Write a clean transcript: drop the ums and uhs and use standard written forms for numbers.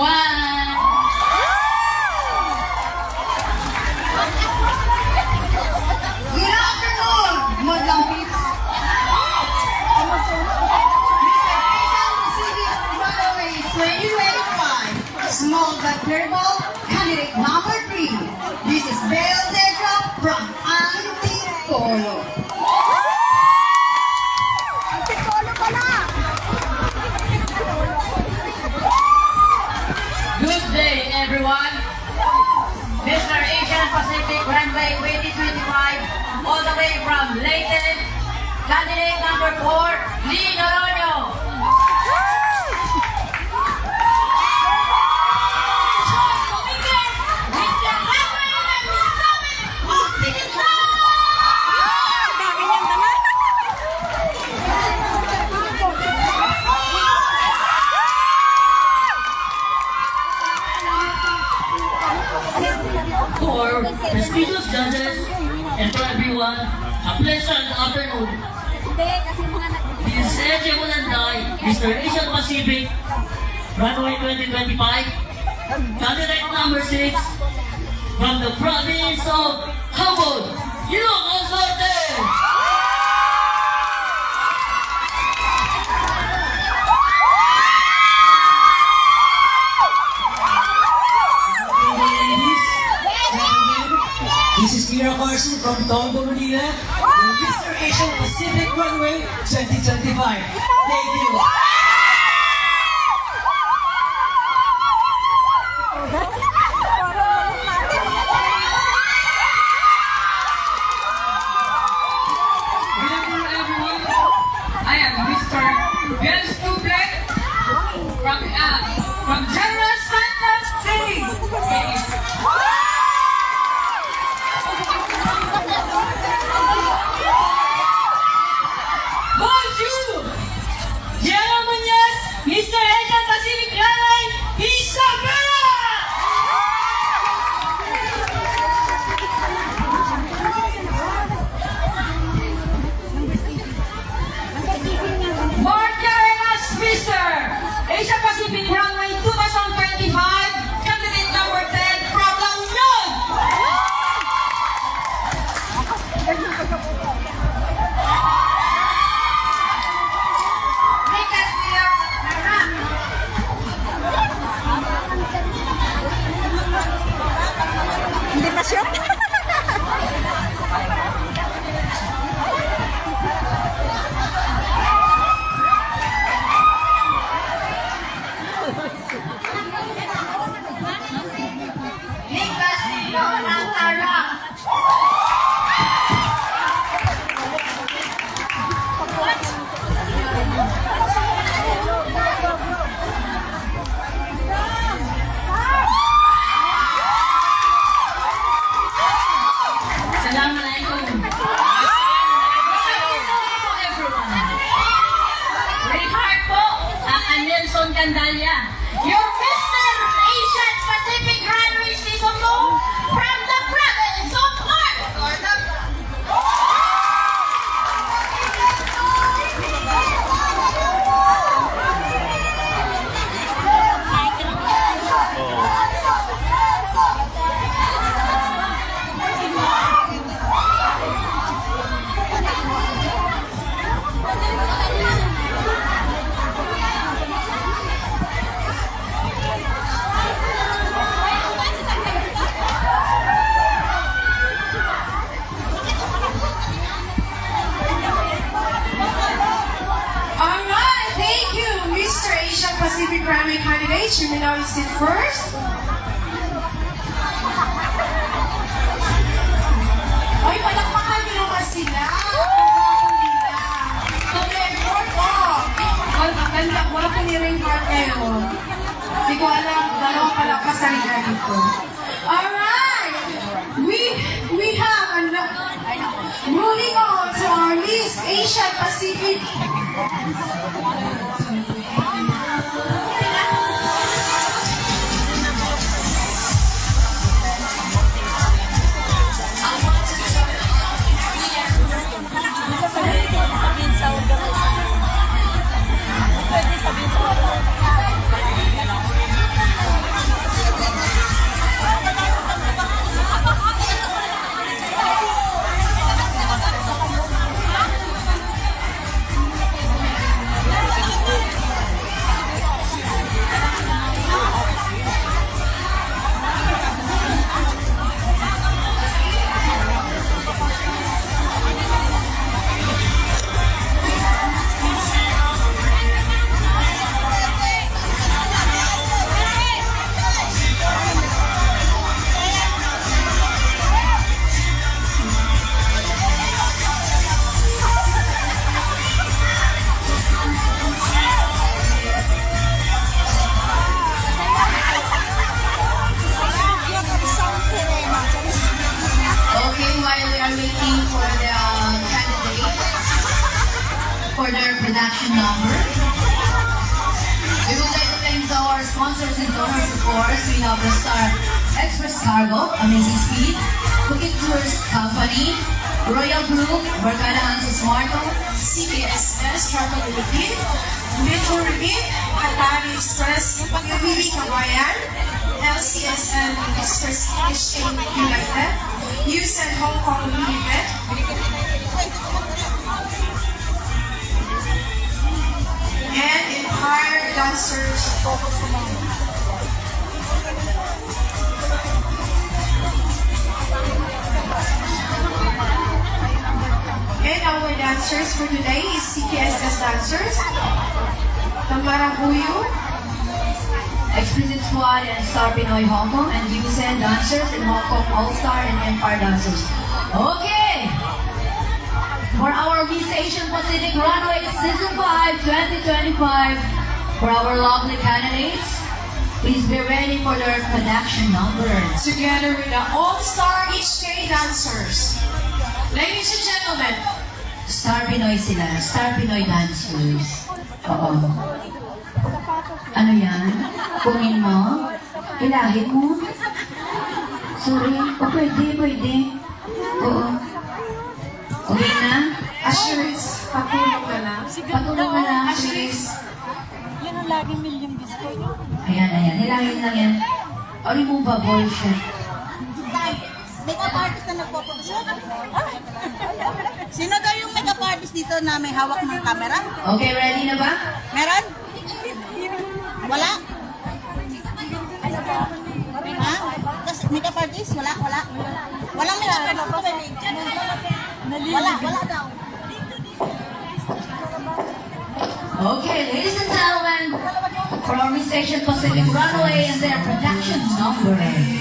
everyone! Good afternoon, Madam Peace. Pacific Runway 2025, small but durable, candidate number 3. This is Belle Deja from Antipolo. Good day, everyone! Mr. Asian Pacific Runway 2025, all the way from Leyte, candidate number 4, Lee Noronio. For prestigious judges and for everyone, a pleasant afternoon. This is Eje Mulanday, Mr. Asian Pacific, Runway 2025, candidate number 6, from the province of Hamon, Ilocos Norte. This is Kira Carson from Tondo, Manila, with Mr. Asian Pacific Runway 2025. Thank you. Good afternoon, everyone. I am Mr. Ben Stuble from General Santos City. Bonjour! Gerald Muñoz, Mr. Asian Pacific Runway, Isabela! Mark Carenas, Mr. Asia Pacific Runway 2025, candidate number 10 from La Union. Nikas Mayor Nara. Hindi pa siya. Nikas Mayor Nara. Assalamualaikum. Everyone. Rehard po, Nelson Candalia. Your Mr. Asian Pacific Runway Season 2 from the province of North. Alright, thank you, Mr. Asian Pacific Runway candidate. You may now sit first. Ay, palakpakan niyo naman sila. Double effort po. Ganda, wala ko ni-ring part ngayon. Hindi ko alam, dalawang palakpas na rin dito. Alright, we have moving on to our Miss Asia Pacific. Pwede sabihin sa for their production number. We would like to thank our sponsors and donors, of course. We have the Star Express Cargo, Amazing Speed, Bukit Tours Company, Royal Group, Barkada Hanses Marto, CKSS Travel Limited, Metro Rimit, Hatari Express, Pagawili Kabayan, LCSN Express Exchange United, USAN Hong Kong Limited, and Empire Dancers. And our dancers for today is CKSS Dancers, Tamarabuyo, Explicit Squad and Star Pinoy Hong Kong, and USAN Dancers in Hong Kong All-Star and Empire Dancers. Okay! For our Miss Asian Pacific Runway Season 5 2025, for our lovely candidates, please be ready for their production numbers. together with the All-Star HK Dancers. Ladies and gentlemen, Star Pinoy sila, Star Pinoy Dancers. Oo. Ano yan? Kunin mo? Ilahit mo? Sorry. O pwede. Oo. Okay na? Assurance, patulong na lang. Patulong na lang, please. Yan ang laging million disco nyo. Ayan. Hilangin lang yan. O removable siya. Makeup artist na nagpo-produce. Sino daw yung makeup artist dito na may hawak ng camera? Okay, ready na ba? Meron? Wala? Ha? Kasi makeup artist? Wala? Walang makeup artist? Wala daw. Okay, ladies and gentlemen, for our Miss Asian Pacific Runway and their production number.